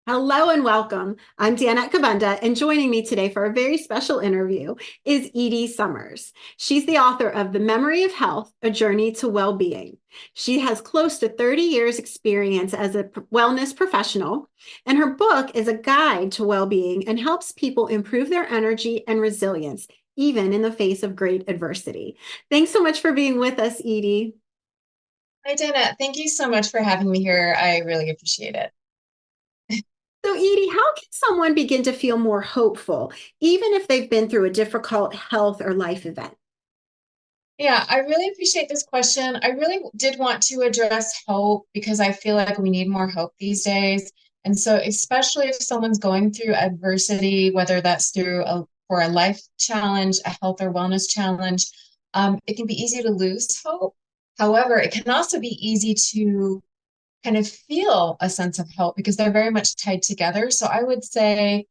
Hello and welcome. I'm Danette Kabunda, and joining me today for a very special interview is Edie Summers. She's the author of The Memory of Health, A Journey to Wellbeing. She has close to 30 years experience as a wellness professional, and her book is a guide to well-being and helps people improve their energy and resilience, even in the face of great adversity. Thanks so much for being with us, Edie. Hi, Dana. Thank you so much for having me here. I really appreciate it. So, Edie, how can someone begin to feel more hopeful, even if they've been through a difficult health or life event? Yeah, I really appreciate this question. I really did want to address hope because I feel like we need more hope these days. And so, especially if someone's going through adversity, whether that's for a life challenge, a health or wellness challenge, it can be easy to lose hope. However, it can also be easy to kind of feel a sense of hope because they're very much tied together. So I would say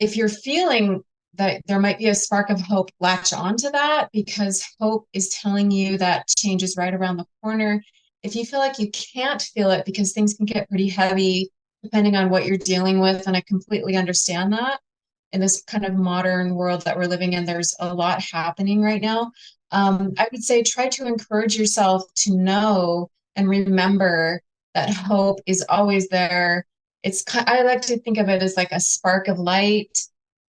if you're feeling that there might be a spark of hope, latch onto that because hope is telling you that change is right around the corner. If you feel like you can't feel it because things can get pretty heavy depending on what you're dealing with, and I completely understand that in this kind of modern world that we're living in, there's a lot happening right now. I would say try to encourage yourself to know and remember that hope is always there. I like to think of it as like a spark of light.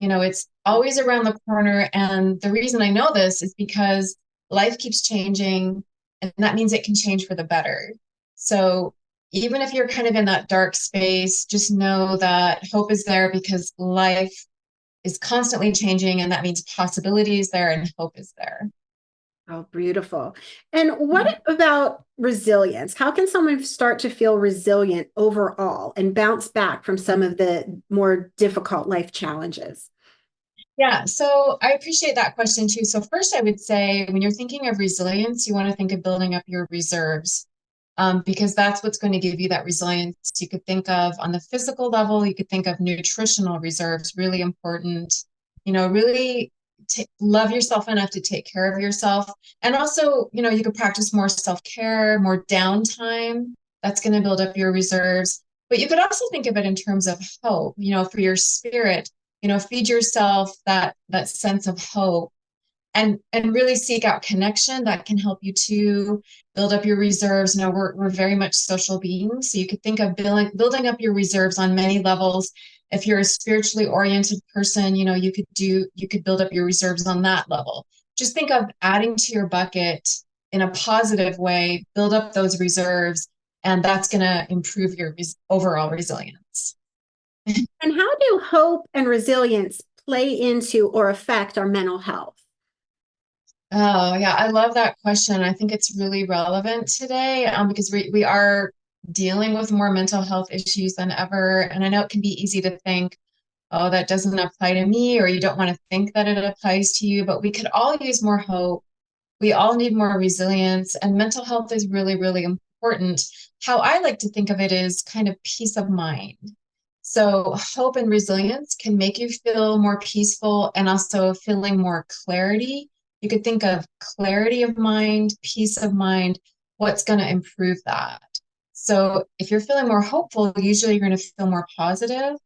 It's always around the corner. And the reason I know this is because life keeps changing, and that means it can change for the better. So even if you're kind of in that dark space, just know that hope is there because life is constantly changing, and that means possibility is there and hope is there. Oh, beautiful. And what about resilience? How can someone start to feel resilient overall and bounce back from some of the more difficult life challenges? Yeah, so I appreciate that question too. So first, I would say when you're thinking of resilience, you want to think of building up your reserves, because that's what's going to give you that resilience. You could think of on the physical level, you could think of nutritional reserves, really important. Really love yourself enough to take care of yourself. And also, you could practice more self-care, more downtime. That's going to build up your reserves. But you could also think of it in terms of hope, for your spirit, feed yourself that sense of hope and really seek out connection that can help you to build up your reserves. We're very much social beings, so you could think of building up your reserves on many levels. If you're a spiritually oriented person, you could build up your reserves on that level. Just think of adding to your bucket in a positive way, build up those reserves, and that's going to improve your overall resilience. And how do hope and resilience play into or affect our mental health? Oh, yeah, I love that question. I think it's really relevant today, because we are dealing with more mental health issues than ever. And I know it can be easy to think, oh, that doesn't apply to me, or you don't want to think that it applies to you, but we could all use more hope. We all need more resilience, and mental health is really, really important. How I like to think of it is kind of peace of mind. So, hope and resilience can make you feel more peaceful and also feeling more clarity. You could think of clarity of mind, peace of mind, what's going to improve that. So, if you're feeling more hopeful, usually you're going to feel more positive.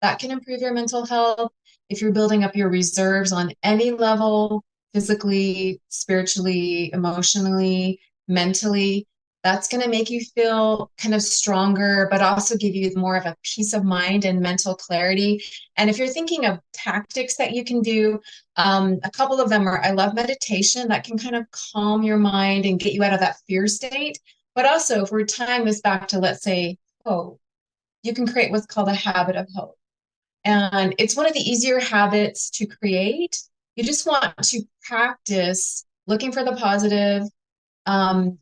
That can improve your mental health. If you're building up your reserves on any level, physically, spiritually, emotionally, mentally, that's going to make you feel kind of stronger, but also give you more of a peace of mind and mental clarity. And if you're thinking of tactics that you can do, a couple of them are I love meditation that can kind of calm your mind and get you out of that fear state. But also, if we're tying this back to, let's say, hope, you can create what's called a habit of hope. And it's one of the easier habits to create. You just want to practice looking for the positive,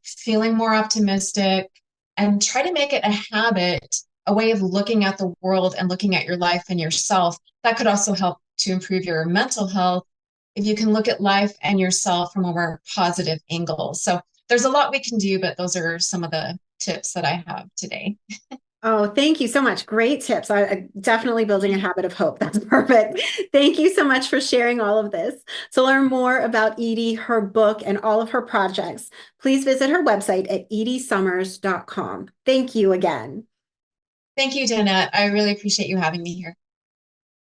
feeling more optimistic, and try to make it a habit, a way of looking at the world and looking at your life and yourself. That could also help to improve your mental health if you can look at life and yourself from a more positive angle. So there's a lot we can do, but those are some of the tips that I have today. Oh, thank you so much. Great tips. I definitely building a habit of hope. That's perfect. Thank you so much for sharing all of this. To learn more about Edie, her book, and all of her projects, please visit her website at ediesummers.com. Thank you again. Thank you, Danette. I really appreciate you having me here.